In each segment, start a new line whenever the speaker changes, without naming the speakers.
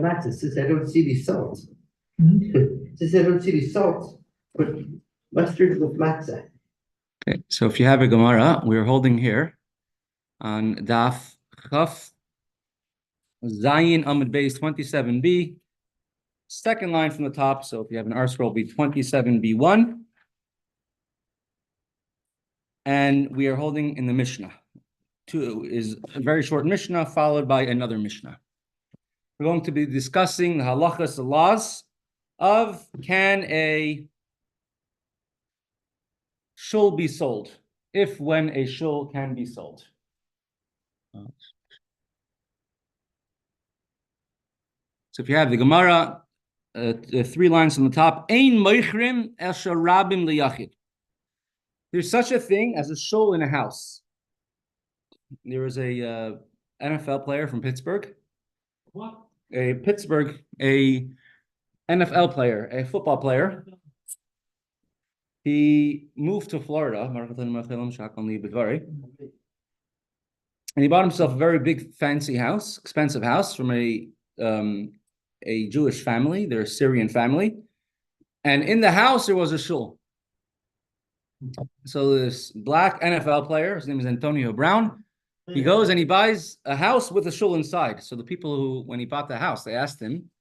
matzah. Since I don't see the salt. Since I don't see the salt, but mustard with matzah.
Okay, so if you have a Gemara, we're holding here on Daf Chaf Zayin Amud Beis 27b, second line from the top. So if you have an R scroll, be 27b1. And we are holding in the Mishnah. Two is a very short Mishnah followed by another Mishnah. We're going to be discussing the halachas, the laws of can a shul be sold, if when a shul can be sold. So if you have the Gemara, three lines on the top, Ein moichrim el sharabim liyachid. There's such a thing as a shul in a house. There was a NFL player from Pittsburgh.
What?
A NFL player, a football player. He moved to Florida, and he bought himself a very big, fancy house, expensive house from a Jewish family. They're a Syrian family, and in the house there was a shul. So this black NFL player, his name is Antonio Brown, he goes and he buys a house with a shul inside. So the people who, when he bought the house, they asked him,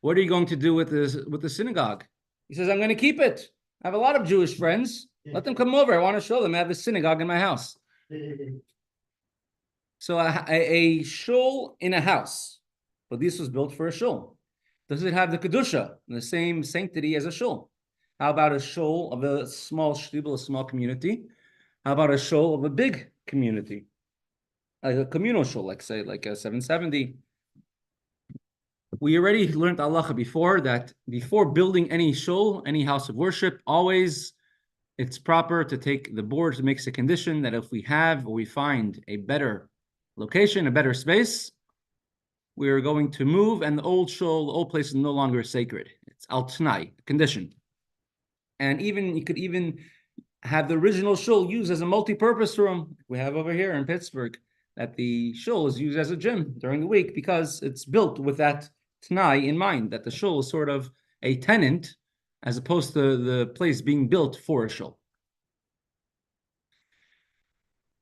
"What are you going to do with the synagogue?" He says, "I'm going to keep it. I have a lot of Jewish friends. Let them come over. I want to show them I have a synagogue in my house." So a shul in a house, but this was built for a shul. Does it have the kedusha, the same sanctity as a shul? How about a shul of a small shtibel, a small community? How about a shul of a big community? Like a communal shul, like say, like a 770. We already learned halacha before that before building any shul, any house of worship, always it's proper to take the board to make a condition that if we have or we find a better location, a better space, we are going to move, and the old shul, the old place is no longer sacred. It's al t'nai, condition. And even you could even have the original shul used as a multi-purpose room. We have over here in Pittsburgh that the shul is used as a gym during the week because it's built with that t'nai in mind, that the shul is sort of a tenant as opposed to the place being built for a shul.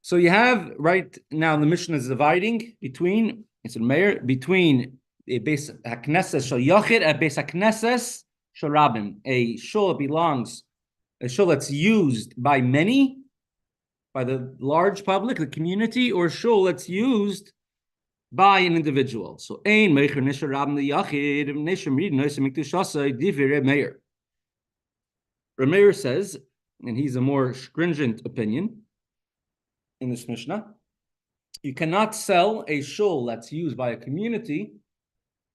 So you have right now the Mishnah is dividing between a beis haknesses shel yachid and a beis haknesses shel rabim. A shul belongs, a shul that's used by many, by the large public, the community, or a shul that's used by an individual. So ein meicher nisher rabim liyachid nisher mid noisem mikdushasai divrei Rebbe Meir. Rebbe Meir says, and he's a more stringent opinion in this Mishnah, you cannot sell a shul that's used by a community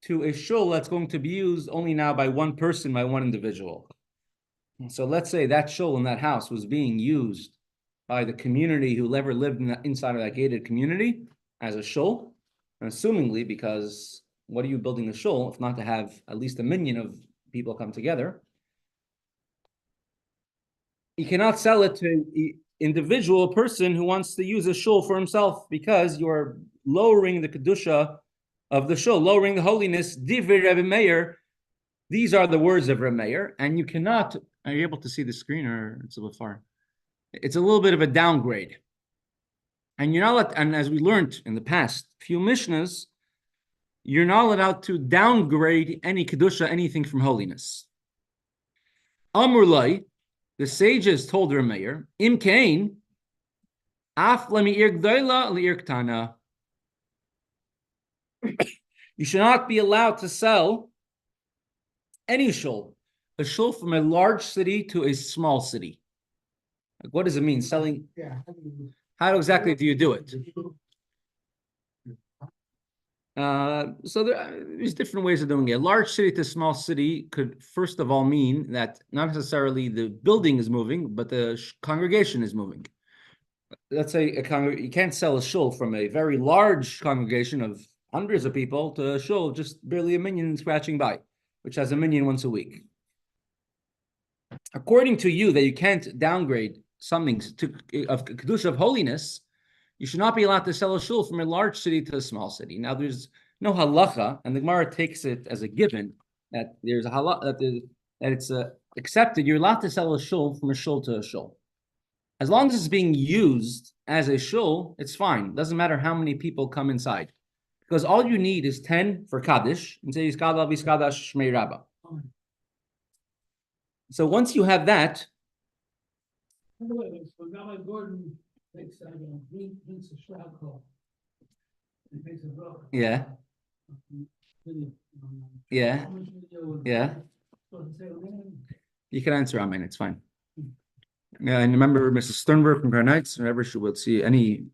to a shul that's going to be used only now by one person, by one individual. So let's say that shul in that house was being used by the community who ever lived inside of that gated community as a shul, and assumingly, because what are you building a shul if not to have at least a minyan of people come together? You cannot sell it to an individual person who wants to use a shul for himself because you are lowering the kedusha of the shul, lowering the holiness. Divrei Rebbe Meir. These are the words of Rebbe Meir, and you cannot. Are you able to see the screen, or it's a little far? It's a little bit of a downgrade, and you're not. And as we learned in the past few Mishnahs, you're not allowed to downgrade any kedusha, anything from holiness. Amrulai, the sages told Rebbe Meir, Im Kain, Af lemi'ir gdoila li'ir ktana. You should not be allowed to sell any shul, a shul from a large city to a small city. Like, what does it mean, selling? How exactly do you do it? So there's different ways of doing it. A large city to small city could, first of all, mean that not necessarily the building is moving, but the congregation is moving. Let's say you can't sell a shul from a very large congregation of hundreds of people to a shul just barely a minyan scratching by, which has a minyan once a week. According to you, that you can't downgrade something of kedusha of holiness, you should not be allowed to sell a shul from a large city to a small city. Now, there's no halacha, and the Gemara takes it as a given that there's a halacha that it's accepted. You're allowed to sell a shul from a shul to a shul, as long as it's being used as a shul. It's fine. Doesn't matter how many people come inside, because all you need is 10 for kaddish and say Yiskadash Viskadash Shmei Rabbah. So once you have that. Yeah. Yeah. Yeah. You can answer Amen. It's fine. Yeah, and remember Mrs. Sternberg from Parnites, whenever she would see any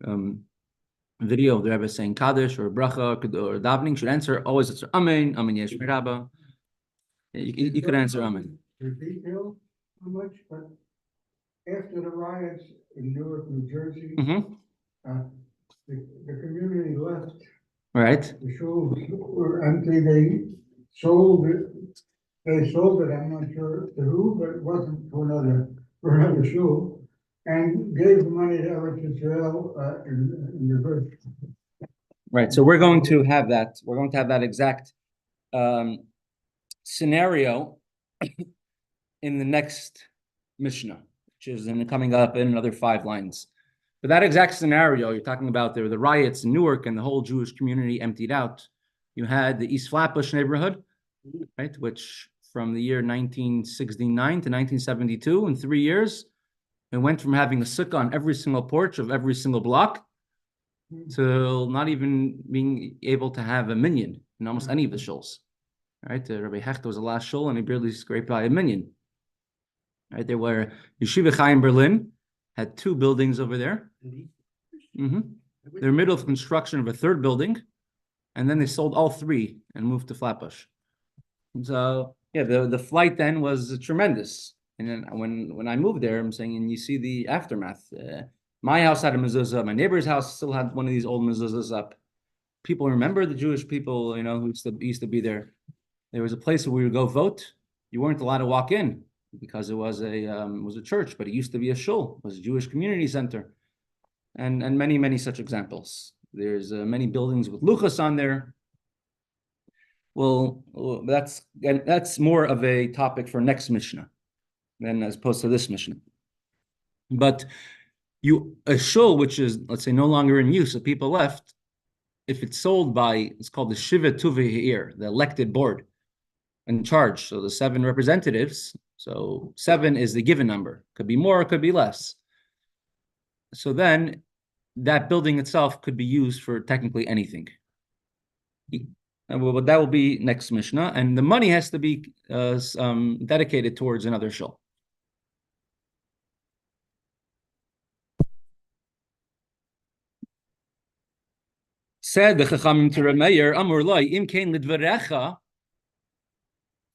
video of the Rebbe saying Kaddish or Bracha or davening, should answer always answer Amen, Amen Yesh Rabbah. You could answer Amen.
Detail how much, but after the riots in Newark, New Jersey, the community left.
Right.
The shuls were empty. They sold it. I'm not sure to who, but it wasn't for another shul, and gave the money to Eretz Israel in the bush.
Right. So we're going to have that. We're going to have that exact scenario in the next Mishnah, which is coming up in another 5 lines. But that exact scenario you're talking about, there were the riots in Newark and the whole Jewish community emptied out. You had the East Flatbush neighborhood, right, which from the year 1969 to 1972, in 3 years, it went from having a sukkah on every single porch of every single block to not even being able to have a minyan in almost any of the shuls. Right, Rabbi Hecht was the last shul, and he barely scraped by a minyan. Right, there were Yeshiva Chaim Berlin had 2 buildings over there. They're middle of construction of a 3rd building, and then they sold all 3 and moved to Flatbush. And so yeah, the flight then was tremendous. And then when I moved there, I'm saying, and you see the aftermath. My house had a mezuzah. My neighbor's house still had one of these old mezuzahs up. People remember the Jewish people, who used to be there. There was a place where we would go vote. You weren't allowed to walk in because it was a church, but it used to be a shul. It was a Jewish community center, and many such examples. There's many buildings with luchas on there. Well, that's more of a topic for next Mishnah than as opposed to this Mishnah. But a shul which is, let's say, no longer in use, if people left, if it's sold by, it's called the Shiva Tuvi Ha'ir, the elected board in charge. So the 7 representatives. So 7 is the given number. Could be more, could be less. So then that building itself could be used for technically anything. But that will be next Mishnah, and the money has to be dedicated towards another shul. Said the Chachamim to Rebbe Meir, Amur Loi, Im Kain Lidvarecha,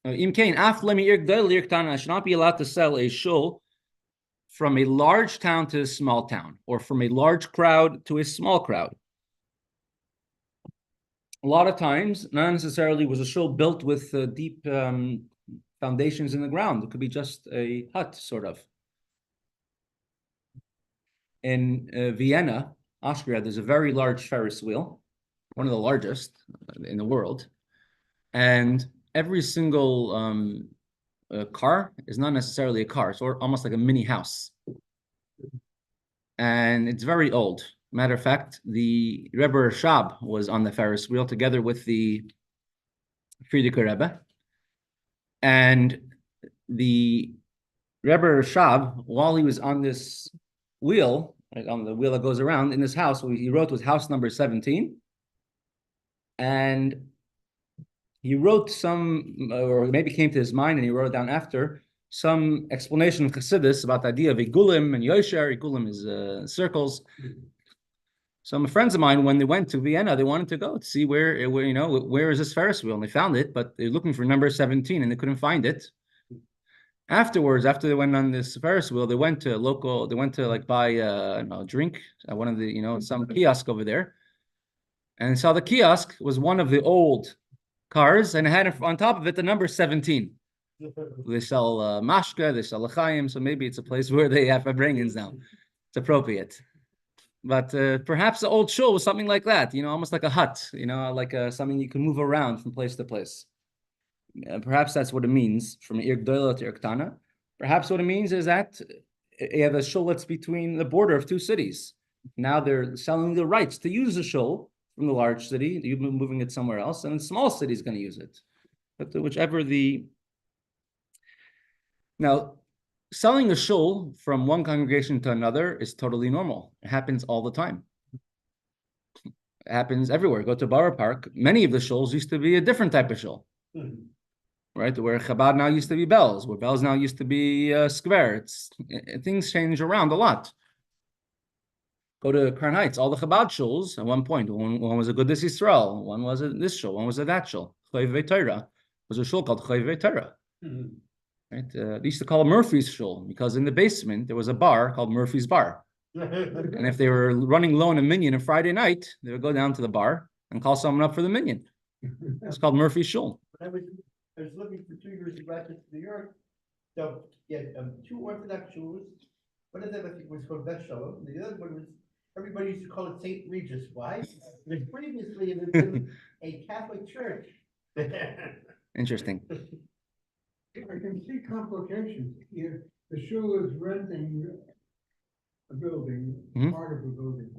Im Kain Af Lemi Ir Gdol Ir Ktana. I should not be allowed to sell a shul from a large town to a small town, or from a large crowd to a small crowd. A lot of times, not necessarily was a shul built with deep foundations in the ground. It could be just a hut, sort of. In Vienna, Austria, there's a very large Ferris wheel, one of the largest in the world. And every single car is not necessarily a car. It's almost like a mini house. And it's very old. Matter of fact, the Rebbe Rashab was on the Ferris wheel together with the Frierdiker Rebbe. And the Rebbe Rashab, while he was on this wheel, right, on the wheel that goes around in this house, he wrote was house number 17. And he wrote or maybe came to his mind, and he wrote it down after, some explanation of Chassidus about the idea of Igulim and Yosher. Igulim is circles. Some friends of mine, when they went to Vienna, they wanted to go to see where is this Ferris wheel, and they found it, but they're looking for number 17 and they couldn't find it. Afterwards, after they went on this Ferris wheel, they went to like buy a drink at one of the some kiosk over there, and they saw the kiosk was one of the old cars, and it had on top of it the number 17. They sell mashka, they sell l'chaim, so maybe it's a place where they have Hebrangans now. It's appropriate. But perhaps the old shul was something like that, almost like a hut, like something you can move around from place to place. Perhaps that's what it means from Ir Gdola to Ir Ktana. Perhaps what it means is that you have a shul that's between the border of two cities. Now they're selling the rights to use the shul from the large city. You're moving it somewhere else, and the small city is going to use it. But whichever now, selling a shul from one congregation to another is totally normal. It happens all the time. It happens everywhere. Go to Borough Park. Many of the shuls used to be a different type of shul. Right, where Chabad now used to be bells, where bells now used to be square. Things change around a lot. Go to Crown Heights, all the Chabad shuls at one point. One was a Gudis Yisrael, one was a this shul, one was a that shul. Chayvei Torah was a shul called Chayvei Torah. Right, they used to call it Murphy's shul because in the basement there was a bar called Murphy's Bar. And if they were running low on a minyan on Friday night, they would go down to the bar and call someone up for the minyan. It's called Murphy's shul.
I was living for 2 years in Rochester, New York. So, yeah, 2 Orthodox shuls. One of them, I think, was called Bet Shalom. The other one was, everybody used to call it St. Regis. Why? Because previously it had been a Catholic church.
Interesting.
I can see complications. If the shul is renting a building, part of a building.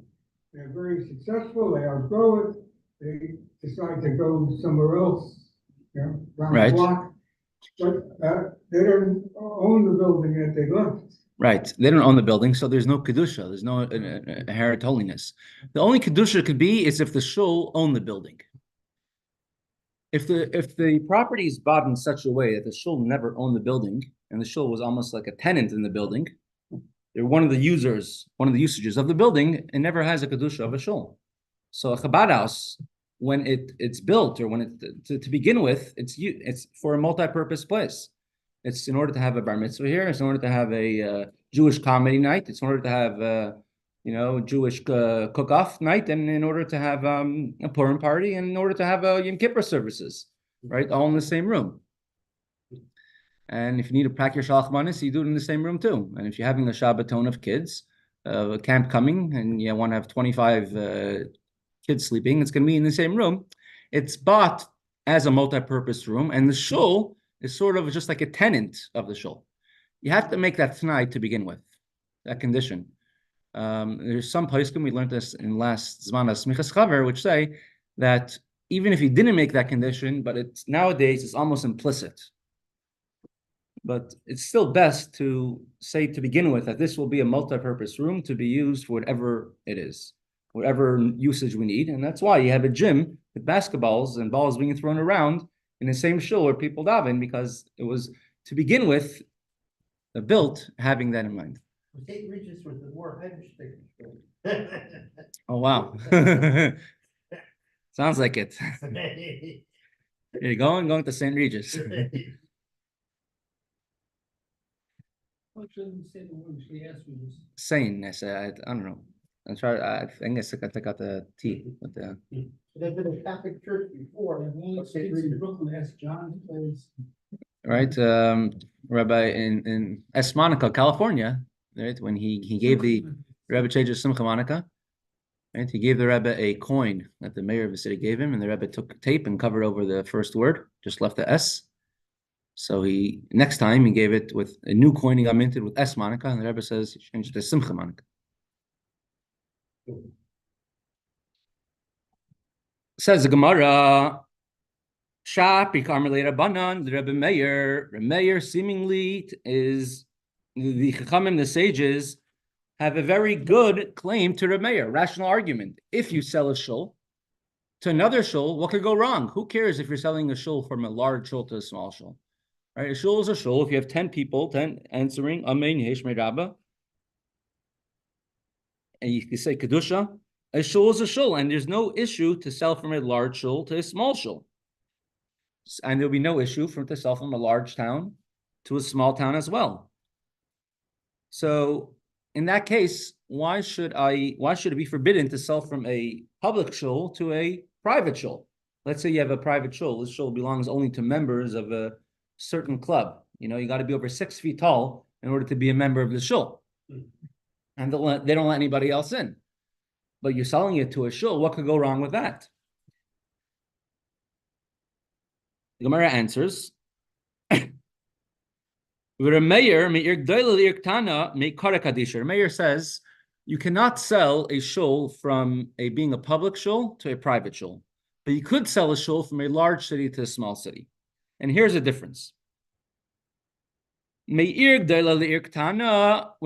They're very successful, they outgrow it, they decide to go somewhere else. Around the block, but they don't own the building that they left.
Right, they don't own the building, so there's no kedusha. There's no inherent holiness. The only kedusha could be is if the shul owned the building. If the property is bought in such a way that the shul never owned the building, and the shul was almost like a tenant in the building, they're one of the usages of the building, it never has a kedusha of a shul. So a Chabad house, when it's built or when to begin with, it's for a multi-purpose place. It's in order to have a bar mitzvah here. It's in order to have a Jewish comedy night. It's in order to have Jewish cook-off night, and in order to have a Purim party, and in order to have Yom Kippur services, right? All in the same room. And if you need to pack your shalach manis, you do it in the same room too. And if you're having a Shabbaton of kids, a camp coming, and you want to have 25 kids sleeping, it's going to be in the same room. It's bought as a multi-purpose room, and the shul is sort of just like a tenant of the shul. You have to make that tonight to begin with, that condition. There's some poskim, we learned this in last Zman Smichas Chaver, which say that even if you didn't make that condition, but nowadays it's almost implicit. But it's still best to say to begin with that this will be a multi-purpose room to be used for whatever it is. Whatever usage we need, and that's why you have a gym with basketballs and balls being thrown around in the same shul where people daven, because it was to begin with built having that in mind.
St. Regis was the more interesting.
Oh wow, sounds like it. You're going to St. Regis. Sane, I said, I don't know. I think I took out the T with the.
There's been a Catholic church before.
Right, Rabbi in S. Monaco, California, right? When he gave the Rebbe changes Simcha Monica, right? He gave the Rebbe a coin that the mayor of the city gave him, and the Rebbe took tape and covered over the first word, just left the S. So next time he gave it with a new coin he got minted with S. Monica, and the Rebbe says he changed it to Simcha Monica. Says the Gemara, Shapi Karmelera Banan, the Rebbe Meir seemingly is the Chachamim, the sages, have a very good claim to Rebbe Meir, rational argument. If you sell a shul to another shul, what could go wrong? Who cares if you're selling a shul from a large shul to a small shul? Right? A shul is a shul. If you have 10 people, 10 answering Amen Yeshmei Rabba, and you say Kedusha, a shul is a shul, and there's no issue to sell from a large shul to a small shul. And there'll be no issue to sell from a large town to a small town as well. So in that case, why should it be forbidden to sell from a public shul to a private shul? Let's say you have a private shul. This shul belongs only to members of a certain club. You got to be over 6 feet tall in order to be a member of the shul. And they don't let anybody else in. but you're selling it to a shul. What could go wrong with that? The Gemara answers, Meir says you cannot sell a shul from being a public shul to a private shul, but you could sell a shul from a large city to a small city. And here's the difference. When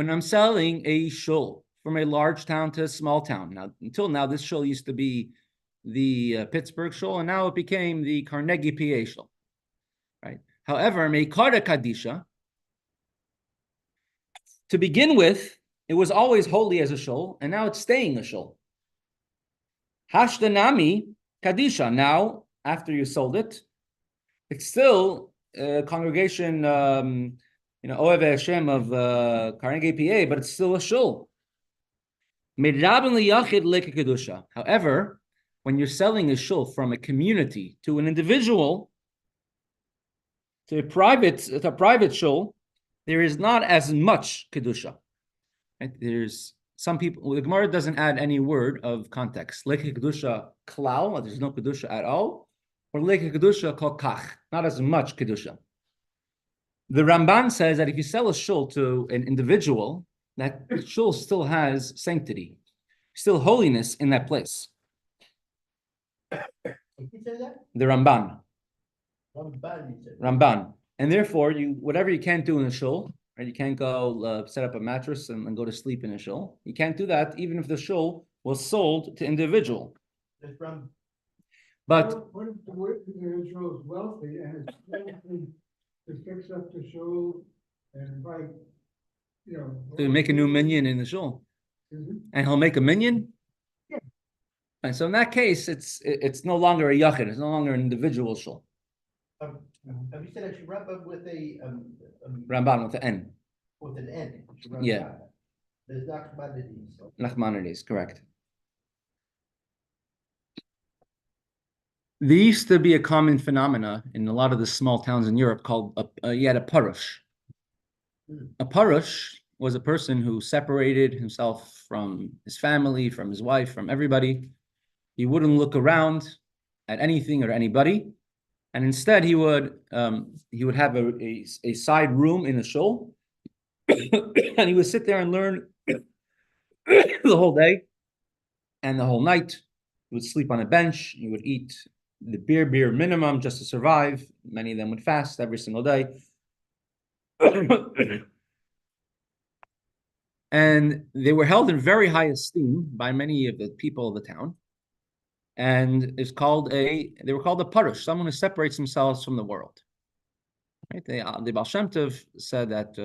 I'm selling a shul from a large town to a small town. Now, until now, this shul used to be the Pittsburgh shul, and now it became the Carnegie PA shul. Right. However, Meikara Kadisha, to begin with, it was always holy as a shul, and now it's staying a shul. Hashdanami Kadisha. Now, after you sold it, it's still a congregation, Oev Hashem of Carnegie PA, but it's still a shul. However, when you're selling a shul from a community to an individual, to a private shul, there is not as much kedusha. Right? There's some people. The Gemara doesn't add any word of context. Leke kedusha klal, there's no kedusha at all, or leke kedusha kol kach, not as much kedusha. The Ramban says that if you sell a shul to an individual, that shul still has sanctity, still holiness in that place.
Who said that?
The Ramban.
Ramban, you said.
Ramban. And therefore, whatever you can't do in a shul, right? You can't go set up a mattress and go to sleep in a shul. You can't do that even if the shul was sold to individual. But
what if the individual is wealthy and it's wealthy to fix up the shul and invite,
to make a new minyan in the shul, and he'll make a minyan.
Yeah.
And so in that case, it's no longer a yachid. It's no longer an individual shul.
Have you said I should wrap up with a
Ramban with the N.
with an N?
Yeah.
There's Nachmanides.
Nachmanides, correct. There used to be a common phenomena in a lot of the small towns in Europe called you had a parush. A parush was a person who separated himself from his family, from his wife, from everybody. He wouldn't look around at anything or anybody, and instead he would have a side room in the shul, and he would sit there and learn the whole day and the whole night. He would sleep on a bench. He would eat the beer minimum just to survive. Many of them would fast every single day. And they were held in very high esteem by many of the people of the town. And they were called a parush, someone who separates themselves from the world. Right? The Baal Shem Tov said that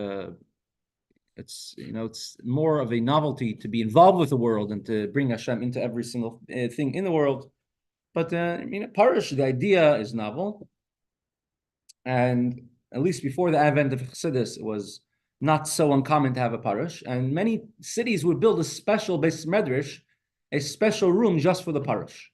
it's more of a novelty to be involved with the world and to bring Hashem into every single thing in the world. But parush, the idea is novel, and at least before the advent of Chassidus, it was not so uncommon to have a parush. And many cities would build a special beis medrash, a special room just for the parush.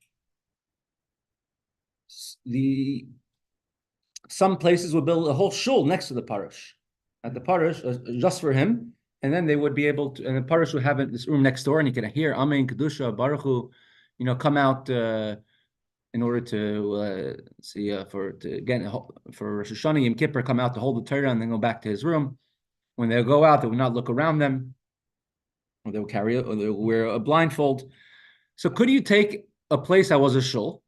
Some places would build a whole shul next to the parush, at the parush just for him, and then they would be able to. And the parush would have this room next door, and he could hear Amen, Kedusha, Baruch Hu, come out in order to for Rosh Hashanah, Yom Kippur, come out to hold the Torah, and then go back to his room. When they go out, they would not look around them, or they would or they would wear a blindfold. So, could you take a place that was a shul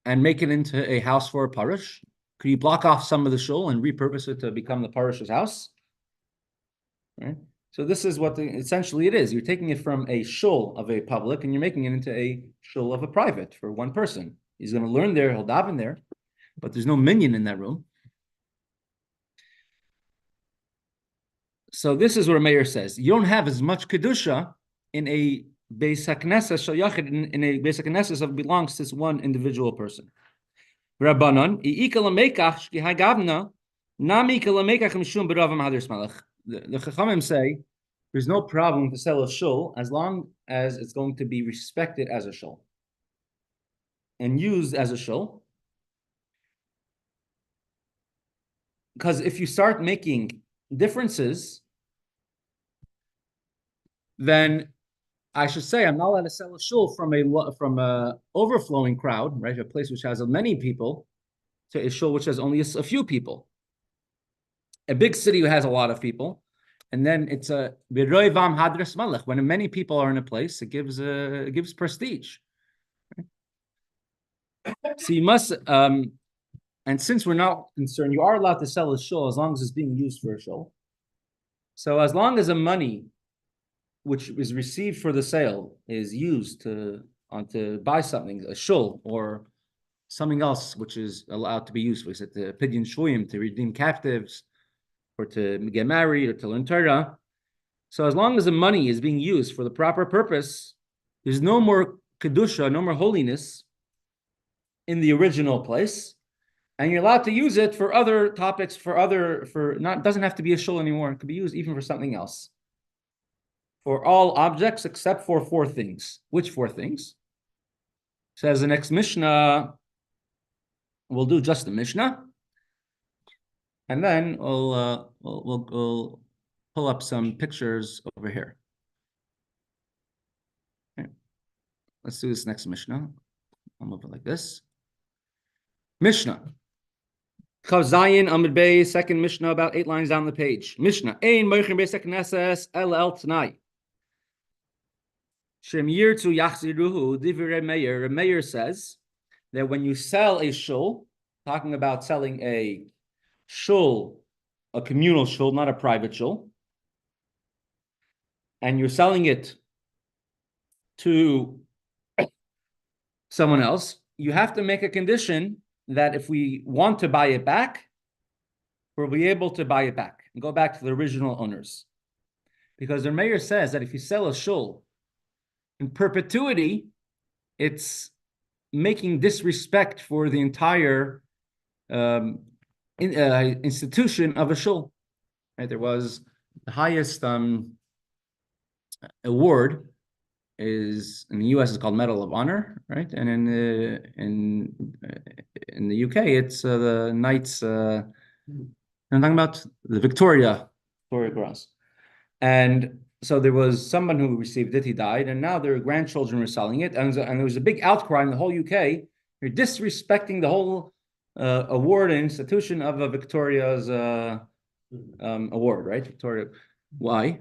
and make it into a house for a parush? Could you block off some of the shul and repurpose it to become the parush's house? Right. So this is what essentially it is. You're taking it from a shul of a public and you're making it into a shul of a private for one person. He's going to learn there, he'll daven there, but there's no minyan in that room. So this is what a mayor says. You don't have as much kedusha in a beis hakneses shel yachid, in a beis hakneses that belongs to this one individual person. Rabbanon, the Chachamim say there's no problem to sell a shul as long as it's going to be respected as a shul and used as a shul. Because if you start making differences, then I should say I'm not allowed to sell a shul from a overflowing crowd, right? A place which has many people, to a shul which has only a few people. A big city has a lot of people, and then it's a b'roivam hadras malach. When many people are in a place, it gives prestige. So you must, and since we're not concerned, you are allowed to sell a shul as long as it's being used for a shul. So as long as the money which is received for the sale is used to buy something, a shul or something else which is allowed to be used, for example, to pidyon shuyim, to redeem captives, or to get married, or to learn Torah. So as long as the money is being used for the proper purpose, there's no more kedusha, no more holiness in the original place, and you're allowed to use it for other topics, doesn't have to be a shul anymore. It could be used even for something else. For all objects except for 4 things. Which 4 things? Says the next Mishnah. We'll do just the Mishnah, and then we'll pull up some pictures over here. Okay. Let's do this next Mishnah. I'll move it like this. Mishnah. Chav Zayin Amud Bey, second Mishnah, about 8 lines down the page. Mishnah. Ein moichin beis hakneses el t'nai. Shem yirtzu yachziruhu divrei Meir. Meir says that when you sell a shul, talking about selling a shul, a communal shul, not a private shul, and you're selling it to someone else, you have to make a condition that if we want to buy it back, we'll be able to buy it back and go back to the original owners. Because the mayor says that if you sell a shul in perpetuity, it's making disrespect for the entire institution of a shul. Right? There was the highest award is in the U.S. is called Medal of Honor, right? And in the UK, it's the Knights. I'm talking about the Victoria Cross. And so there was someone who received it, he died, and now their grandchildren were selling it, and there was a big outcry in the whole UK. You're disrespecting the whole award and institution of a Victoria's award, right? Victoria. Why?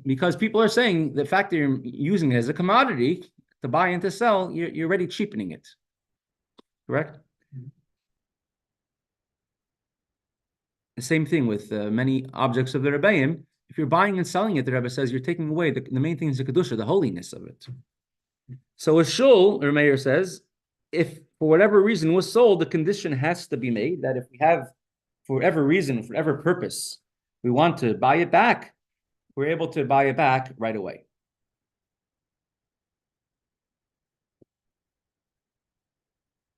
Because people are saying the fact that you're using it as a commodity to buy and to sell, you're already cheapening it. Correct? The same thing with many objects of the Rebbeim. If you're buying and selling it, the Rebbe says you're taking away the main thing is the kedusha, the holiness of it. So a shul, the mayor says, if for whatever reason was sold, the condition has to be made that if we have, for whatever reason, for whatever purpose, we want to buy it back, we're able to buy it back right away.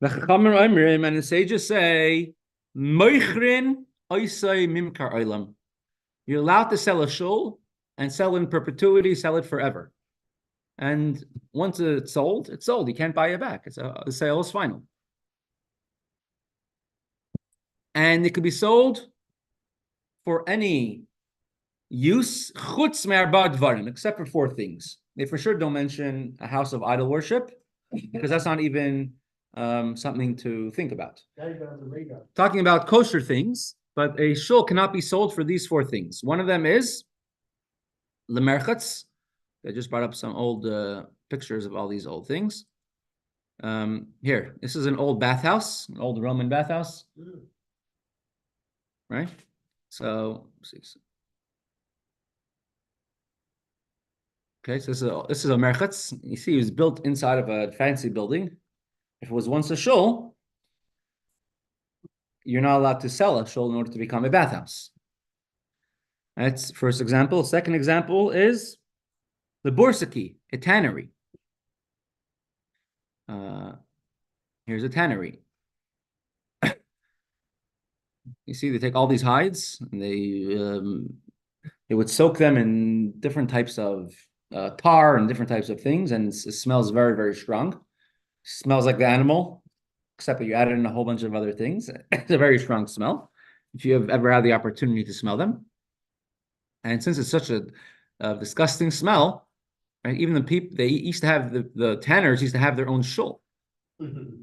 The Chachamim and the sages say, Moichrin oisai mimkar oilam. You're allowed to sell a shul and sell in perpetuity, sell it forever. And once it's sold, it's sold. You can't buy it back. The sale is final. And it could be sold for any use, chutz me'arba dvarim, except for 4 things. They for sure don't mention a house of idol worship, because that's not even something to think about. Talking about kosher things, but a shul cannot be sold for these 4 things. One of them is lemerchatz. I just brought up some old pictures of all these old things. Here, this is an old bathhouse, an old Roman bathhouse. Right? So, okay, so this is a merchatz. You see, it was built inside of a fancy building. If it was once a shul, you're not allowed to sell a shul in order to become a bathhouse. That's first example. Second example is the borsaki, a tannery. Here's a tannery. You see, they take all these hides and they would soak them in different types of tar and different types of things, and it smells very, very strong. It smells like the animal, except that you added in a whole bunch of other things. It's a very strong smell, if you have ever had the opportunity to smell them. And since it's such a disgusting smell, right? Even the people, they used to have the tanners used to have their own shul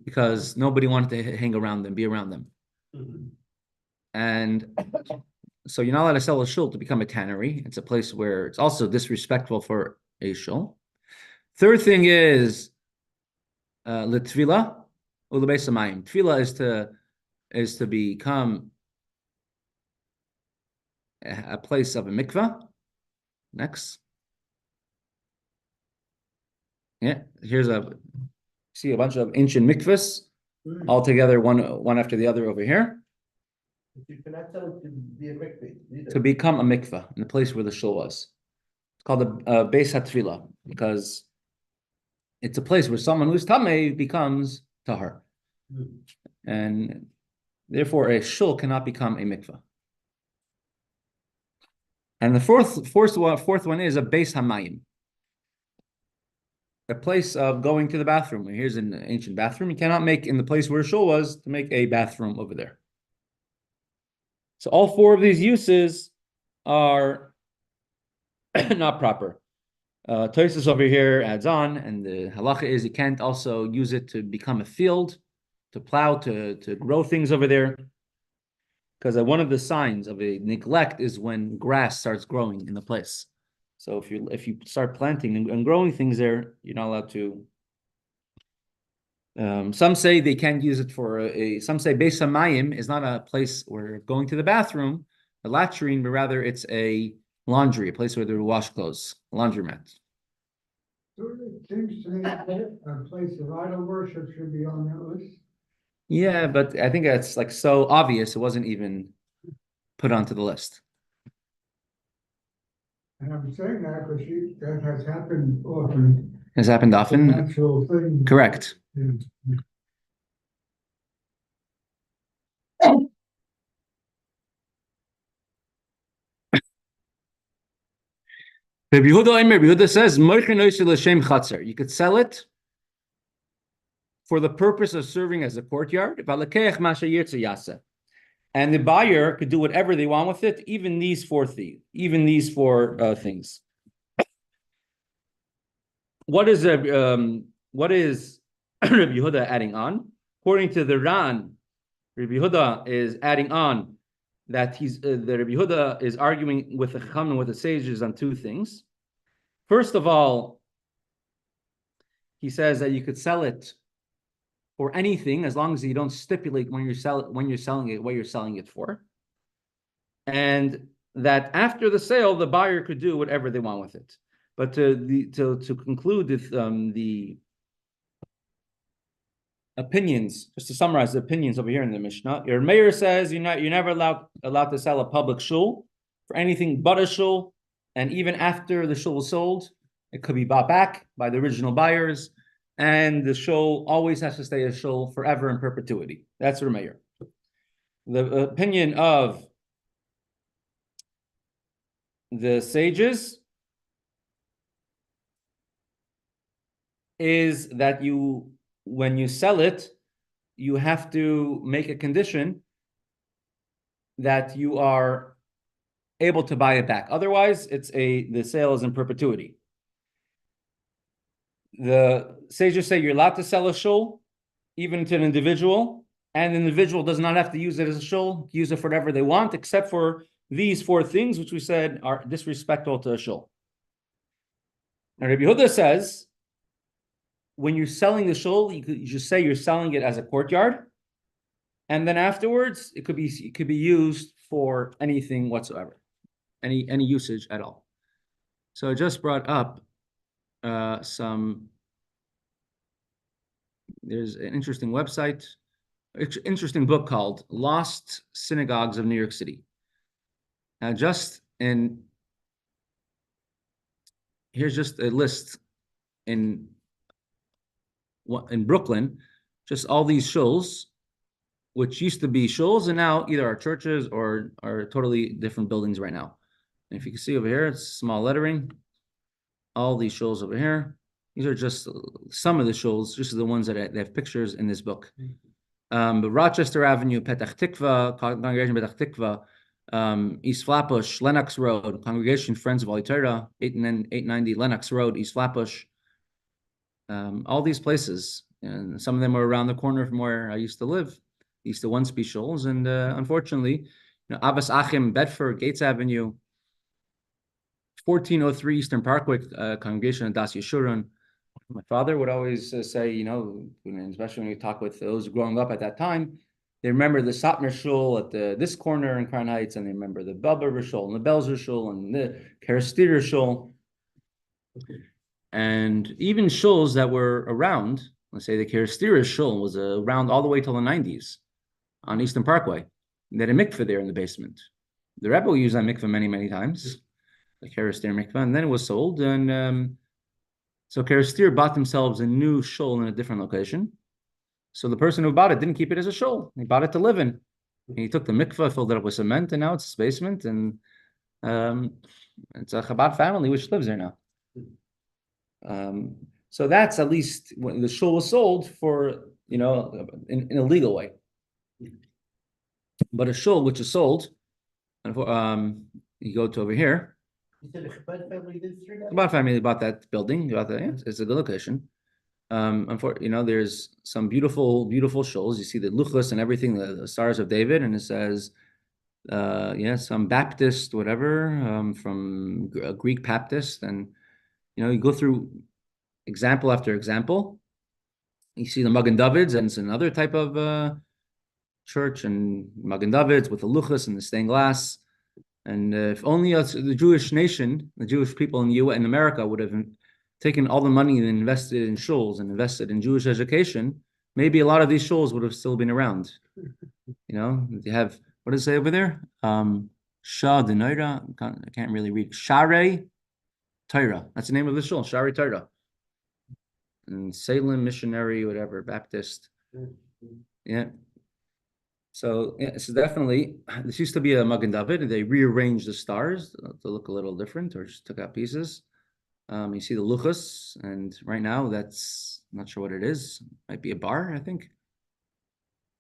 because nobody wanted to hang around them, be around them. And so you're not allowed to sell a shul to become a tannery. It's a place where it's also disrespectful for a shul. Third thing is l'tfila u'lebeis hamayim. Tfila is to become a place of a mikvah. Next. Yeah, here's see a bunch of ancient mikvahs all together, one after the other over here.
You cannot tell it to be a mikveh.
To become a mikvah in the place where the shul was. It's called a beis hatfila because it's a place where someone who's tamei becomes tahar. And therefore a shul cannot become a mikvah. And the fourth one is a beis hamayim. A place of going to the bathroom. Here's an ancient bathroom. You cannot make in the place where shul was to make a bathroom over there. So all four of these uses are not proper. Tosfos over here adds on, and the halacha is you can't also use it to become a field, to plow, to grow things over there. Because one of the signs of a neglect is when grass starts growing in the place. So if you start planting and growing things there, you're not allowed to. Some say they can't use it for some say beis hamayim is not a place where going to the bathroom, a latrine, but rather it's a laundry, a place where they wash clothes, a laundromat.
So it seems to me that a place of idol worship should be on that list.
Yeah, but I think that's like so obvious, it wasn't even put onto the list.
And I'm saying that because that has happened often.
Has happened often?
Natural thing.
Correct.
Yeah.
Rabbi Yehuda says, you could sell it for the purpose of serving as a courtyard. And the buyer could do whatever they want with it, even these four things. What is Rabbi Yehuda adding on? According to the Ran, Rabbi Yehuda is adding on that the Rabbi Yehuda is arguing with the Chaim and with the sages on two things. First of all, he says that you could sell it for anything as long as you don't stipulate when you're selling it what you're selling it for, and that after the sale the buyer could do whatever they want with it. But to conclude with the opinions, just to summarize the opinions over here in the Mishnah, your mayor says you're never allowed to sell a public shul for anything but a shul, and even after the shul was sold, it could be bought back by the original buyers, and the shul always has to stay a shul forever in perpetuity. That's your mayor. The opinion of the sages is that when you sell it, you have to make a condition that you are able to buy it back. Otherwise, the sale is in perpetuity. The sages say you're allowed to sell a shul, even to an individual, and the individual does not have to use it as a shul, use it for whatever they want, except for these four things, which we said are disrespectful to a shul. Now, Rabbi Yehuda says, when you're selling the shul, you just say you're selling it as a courtyard, and then afterwards it could be used for anything whatsoever, any usage at all. So I just brought up there's an interesting website, interesting book called Lost Synagogues of New York City. Now, here's just a list in Brooklyn, just all these shuls, which used to be shuls and now either are churches or are totally different buildings right now. And if you can see over here, it's small lettering. All these shuls over here. These are just some of the shuls, just the ones that they have pictures in this book. But Rochester Avenue, Petach Tikva, Congregation Petach Tikva, East Flatbush, Lenox Road, Congregation Friends of Holy Torah, 890 Lenox Road, East Flatbush. All these places, and some of them are around the corner from where I used to live. Used to once be shuls, and unfortunately, Abbas Achim, Bedford, Gates Avenue, 1403 Eastern Parkway, Congregation of Das Yeshurun. My father would always say, especially when we talk with those growing up at that time, they remember the Satmar Shul at this corner in Crown Heights, and they remember the Belber Shul and the Belzer Shul and the Kerastira Shul. And even shuls that were around, let's say the Kerastira Shul was around all the way till the 90s on Eastern Parkway. They had a mikveh there in the basement. The Rebbe used that mikveh many, many times, the Kerastira mikveh, and then it was sold. And so Kerastir bought themselves a new shul in a different location. So the person who bought it didn't keep it as a shul. He bought it to live in. He took the mikveh, filled it up with cement, and now it's his basement. And it's a Chabad family which lives there now. So that's at least when the shul was sold for, in a legal way. But a shul which is sold, you go to over here.
You said the Chabad family did through that?
Chabad family bought that building. It's a good location. There's some beautiful, beautiful shuls. You see the luchos and everything, the Stars of David, and it says, some Baptist, whatever, from a Greek Baptist, and you go through example after example. You see the Magen Davids, and it's another type of church, and Magen Davids with the luchos and the stained glass. And if only the Jewish nation, the Jewish people in America would have taken all the money and invested in shuls and invested in Jewish education, maybe a lot of these shuls would have still been around. They have, what does it say over there? Shah Denoira, I can't really read. Share Torah. That's the name of the shul, Share Torah. And Salem Missionary, whatever, Baptist. Yeah. So it's definitely, this used to be a Magen David, and they rearranged the stars to look a little different, or just took out pieces. You see the luchos, and right now that's, I'm not sure what it is. Might be a bar, I think.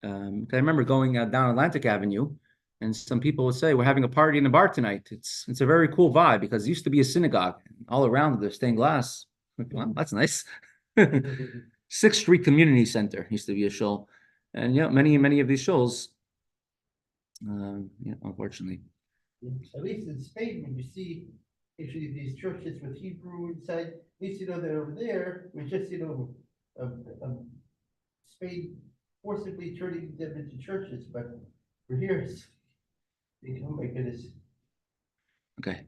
I remember going down Atlantic Avenue, and some people would say, we're having a party in a bar tonight. It's a very cool vibe, because it used to be a synagogue. All around the stained glass. Well, that's nice. 6th Street Community Center used to be a shul. And many of these shuls, unfortunately.
At least in Spain, when you see actually these churches with Hebrew inside, at least that over there, we just Spain forcibly turning them into churches, but for here, oh my goodness.
Okay.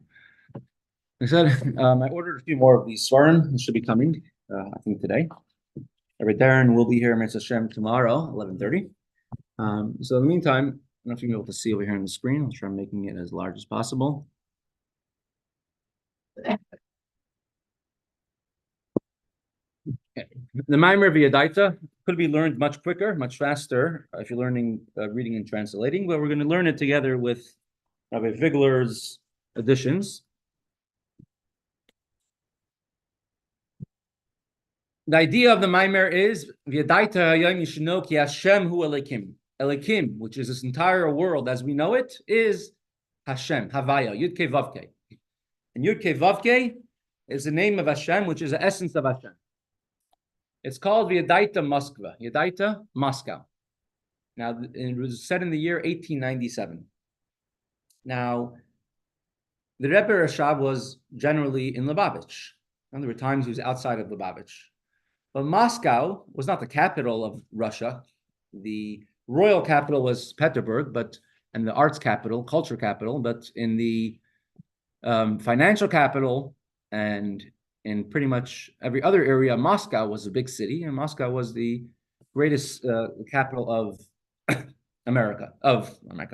I said I ordered a few more of these svarim. This should be coming, I think today. Rabbi Darren will be here, Mitzvah Shem, tomorrow, 11:30. So in the meantime, I don't know if you'll be able to see over here on the screen. I'll try making it as large as possible. Okay. The Maimer Veyaddata could be learned much quicker, much faster if you're learning reading and translating, but we're going to learn it together with Rabbi Vigler's additions. The idea of the Maimer is Veyaddata Hayom you should know ki Hashem hu Elokim. Elokim, which is this entire world as we know it, is Hashem, Havaya, Yud Kei Vav Kei. And Yud Kei Vav Kei is the name of Hashem, which is the essence of Hashem. It's called Veyaddata Moskva, Veyaddata Moscow. Now, it was said in the year 1897. Now, the Rebbe Rashab was generally in Lubavitch. And there were times he was outside of Lubavitch. But Moscow was not the capital of Russia. The royal capital was Petersburg, and the arts capital, culture capital, but in the financial capital and in pretty much every other area, Moscow was a big city, and Moscow was the greatest capital of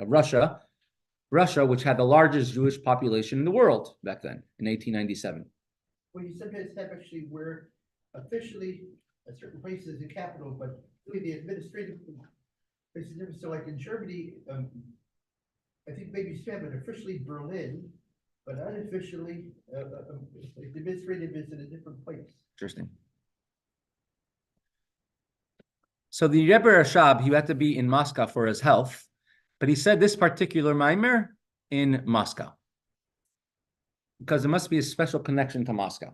Russia, which had the largest Jewish population in the world back then, in 1897.
Well, you sometimes have actually where officially a certain place is the capital, but really the administrative places, so like in Germany, I think maybe you have it officially Berlin, but unofficially, the administrative is in a different place.
Interesting. So the Rebbe Rashab, he had to be in Moscow for his health, but he said this particular Maimer in Moscow, because there must be a special connection to Moscow.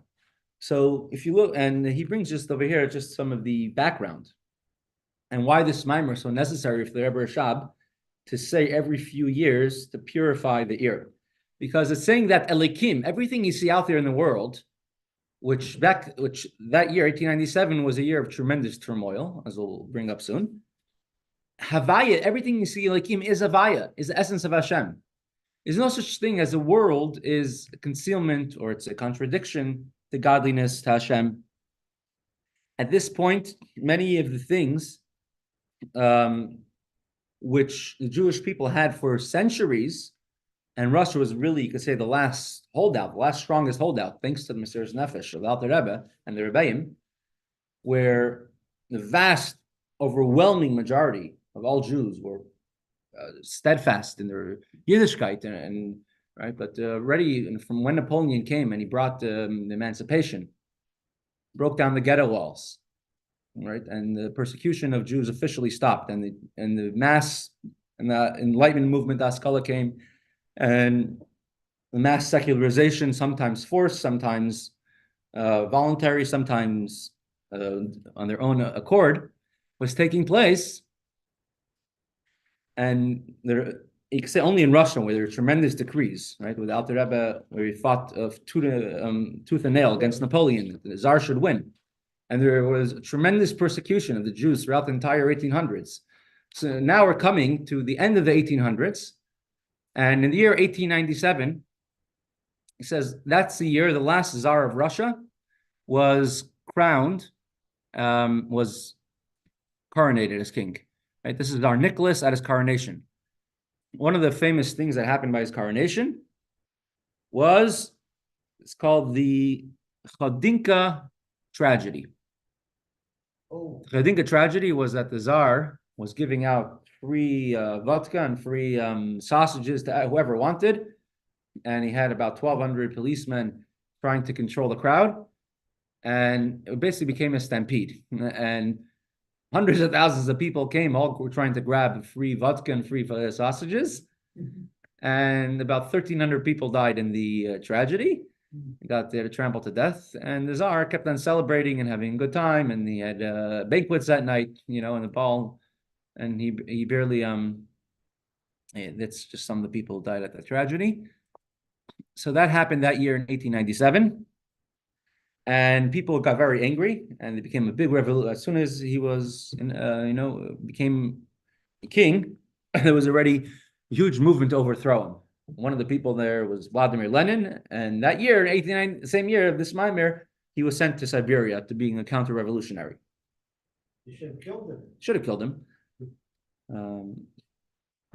So if you look, and he brings just over here just some of the background and why this mimer is so necessary for the Rebbe Rashab to say every few years to purify the ear, because it's saying that Elikim, everything you see out there in the world, which that year 1897 was a year of tremendous turmoil, as we'll bring up soon. Havaya, everything you see Elikim is Havaya, is the essence of Hashem. There's no such thing as a world is a concealment or it's a contradiction to godliness, to Hashem. At this point, many of the things which the Jewish people had for centuries, and Russia was really, you could say, the last holdout, the last strongest holdout, thanks to the Mesiras Nefesh of the Alter Rebbe and the Rebbeim, where the vast, overwhelming majority of all Jews were steadfast in their Yiddishkeit, and right, but already from when Napoleon came and he brought the emancipation, broke down the ghetto walls, right, and the persecution of Jews officially stopped, and the mass and the Enlightenment movement, Haskalah, came, and the mass secularization, sometimes forced, sometimes voluntary, sometimes on their own accord, was taking place. And there, you can say only in Russia, where there are tremendous decrees, right? With the Alter Rebbe, where he fought tooth and nail against Napoleon, the Tsar should win. And there was a tremendous persecution of the Jews throughout the entire 1800s. So now we're coming to the end of the 1800s. And in the year 1897, he says that's the year the last Tsar of Russia was crowned, was coronated as king. Right? This is our Nicholas at his coronation. One of the famous things that happened by his coronation was, it's called the Chodinka tragedy.
Oh,
The Chodinka tragedy was that the Tsar was giving out free vodka and free sausages to whoever wanted, and he had about 1,200 policemen trying to control the crowd, and it basically became a stampede, and hundreds of thousands of people came, all were trying to grab free vodka and free sausages. And about 1,300 people died in the tragedy. Got there trampled to death. And the Tsar kept on celebrating and having a good time. And he had banquets that night, in the ball. And he barely, that's just some of the people who died at that tragedy. So that happened that year in 1897. And people got very angry, and it became a big revolution. As soon as he was, became king, there was already a huge movement to overthrow him. One of the people there was Vladimir Lenin, and that year, in 1899, the same year of this Maimir, he was sent to Siberia to being a counter-revolutionary.
you should have killed him.
Should have killed him.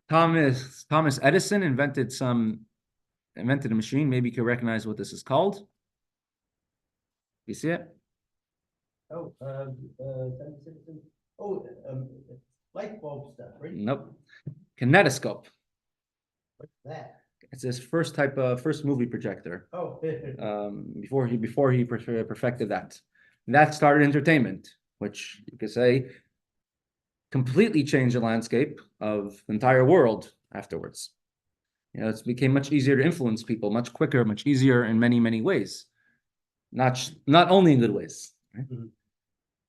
Thomas Edison invented a machine. Maybe you can recognize what this is called. You see it?
Oh, light bulb stuff, right?
Nope. Kinetoscope.
What's that?
It's his first movie projector.
Oh.
Before he perfected that. And that started entertainment, which you could say completely changed the landscape of the entire world afterwards. It became much easier to influence people, much quicker, much easier in many, many ways. Not only in good ways. Right?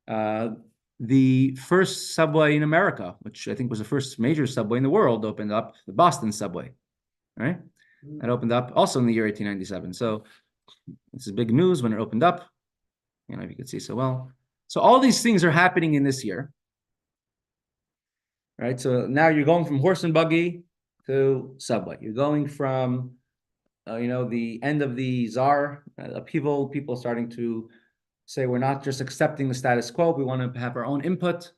Mm-hmm.
The first subway in America, which I think was the first major subway in the world, opened up, the Boston subway, right? It opened up also in the year 1897. So this is big news when it opened up. If you could see so well. So all these things are happening in this year, right? So now you're going from horse and buggy to subway. You're going from the end of the Tsar upheaval, people starting to say we're not just accepting the status quo, we want to have our own input.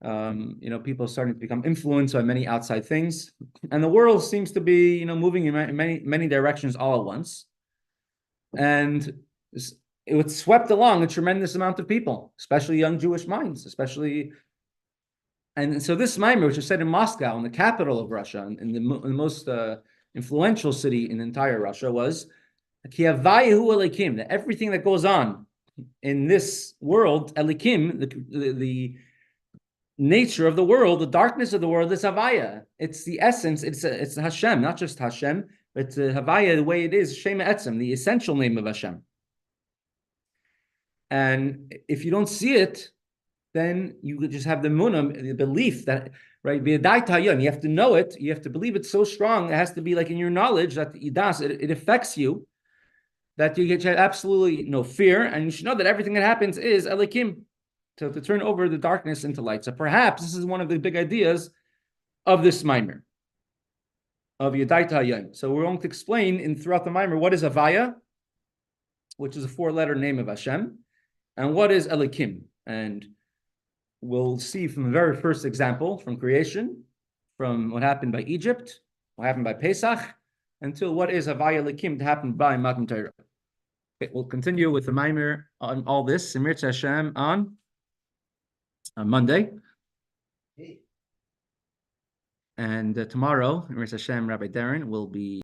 People starting to become influenced by many outside things. And the world seems to be, moving in many directions all at once. And it was swept along a tremendous amount of people, especially young Jewish minds, And so this Maimir, which is said in Moscow, in the capital of Russia, in the most influential city in entire Russia, was that everything that goes on in this world, Elikim, nature of the world, the darkness of the world is Havaya. It's the essence, it's Hashem, not just Hashem, but Havaya, the way it is, Shema Etzem, the essential name of Hashem. And if you don't see it, then you could just have the munam, the belief that, right, Veyaddata, you have to know it, you have to believe it so strong, it has to be like in your knowledge that it affects you, that you get absolutely no fear, and you should know that everything that happens is Elikim, to turn over the darkness into light. So perhaps this is one of the big ideas of this mimer, of Veyaddata Hayom. So we're going to explain throughout the mimer what is Havaya, which is a 4-letter name of Hashem, and what is Elikim. And we'll see from the very first example, from creation, from what happened by Egypt, what happened by Pesach, until what is Havaya Elikim to happen by Matan Torah. Okay, we'll continue with the mimer on all this, Simir Hashem, on Monday. And tomorrow, Hashem, Rabbi Darren will be